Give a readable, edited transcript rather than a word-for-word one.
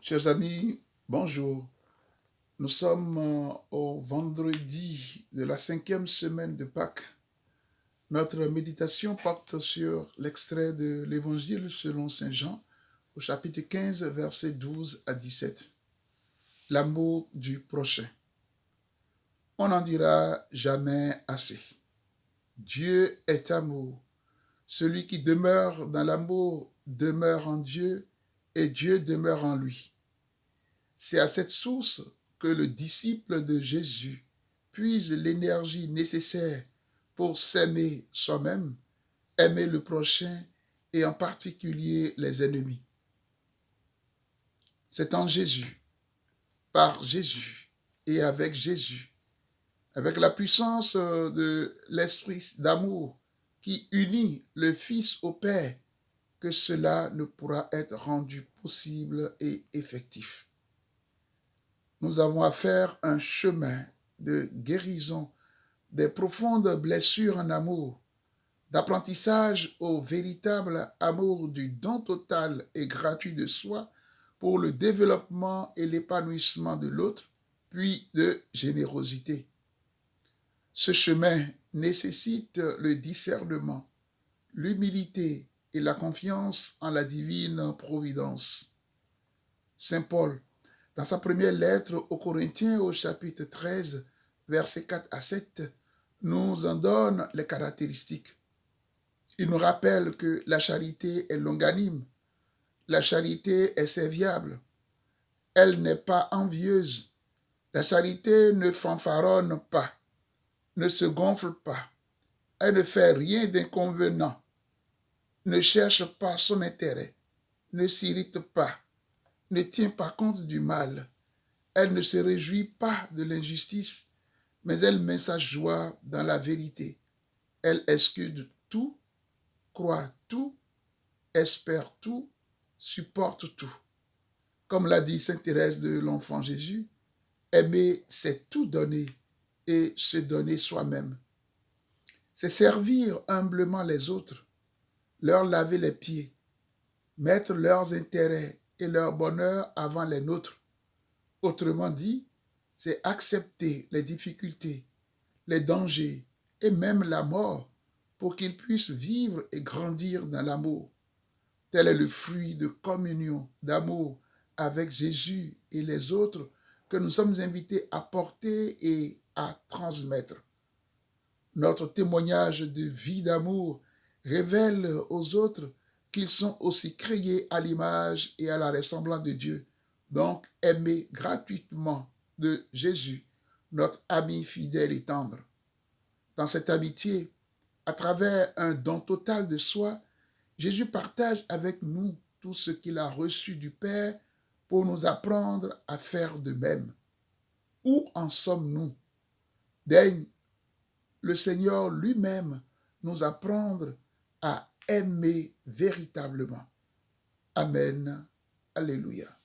Chers amis, bonjour. Nous sommes au vendredi de la 5e semaine de Pâques. Notre méditation porte sur l'extrait de l'Évangile selon Saint Jean, au chapitre 15, versets 12 à 17. L'amour du prochain. On n'en dira jamais assez. Dieu est amour. Celui qui demeure dans l'amour demeure en Dieu et Dieu demeure en lui. C'est à cette source que le disciple de Jésus puise l'énergie nécessaire pour s'aimer soi-même, aimer le prochain et en particulier les ennemis. C'est en Jésus, par Jésus et avec la puissance de l'esprit d'amour qui unit le Fils au Père, que cela ne pourra être rendu possible et effectif. Nous avons à faire un chemin de guérison des profondes blessures en amour, d'apprentissage au véritable amour du don total et gratuit de soi pour le développement et l'épanouissement de l'autre, puis de générosité. Ce chemin nécessite le discernement, l'humilité et la confiance en la divine providence. Saint Paul, dans sa première lettre aux Corinthiens au chapitre 13, versets 4 à 7, nous en donne les caractéristiques. Il nous rappelle que la charité est longanime, la charité est serviable, elle n'est pas envieuse, la charité ne fanfaronne pas, ne se gonfle pas, elle ne fait rien d'inconvenant, ne cherche pas son intérêt, ne s'irrite pas, ne tient pas compte du mal. Elle ne se réjouit pas de l'injustice, mais elle met sa joie dans la vérité. Elle excuse tout, croit tout, espère tout, supporte tout. Comme l'a dit sainte Thérèse de l'Enfant Jésus, aimer, c'est tout donner et se donner soi-même. C'est servir humblement les autres, leur laver les pieds, mettre leurs intérêts et leur bonheur avant les nôtres. Autrement dit, c'est accepter les difficultés, les dangers et même la mort pour qu'ils puissent vivre et grandir dans l'amour. Tel est le fruit de communion, d'amour avec Jésus et les autres que nous sommes invités à porter et à transmettre. Notre témoignage de vie d'amour révèle aux autres qu'ils sont aussi créés à l'image et à la ressemblance de Dieu. Donc, aimer gratuitement de Jésus, notre ami fidèle et tendre. Dans cette amitié, à travers un don total de soi, Jésus partage avec nous tout ce qu'il a reçu du Père pour nous apprendre à faire de même. Où en sommes-nous? Daigne le Seigneur lui-même nous apprendre à aimer véritablement. Amen. Alléluia.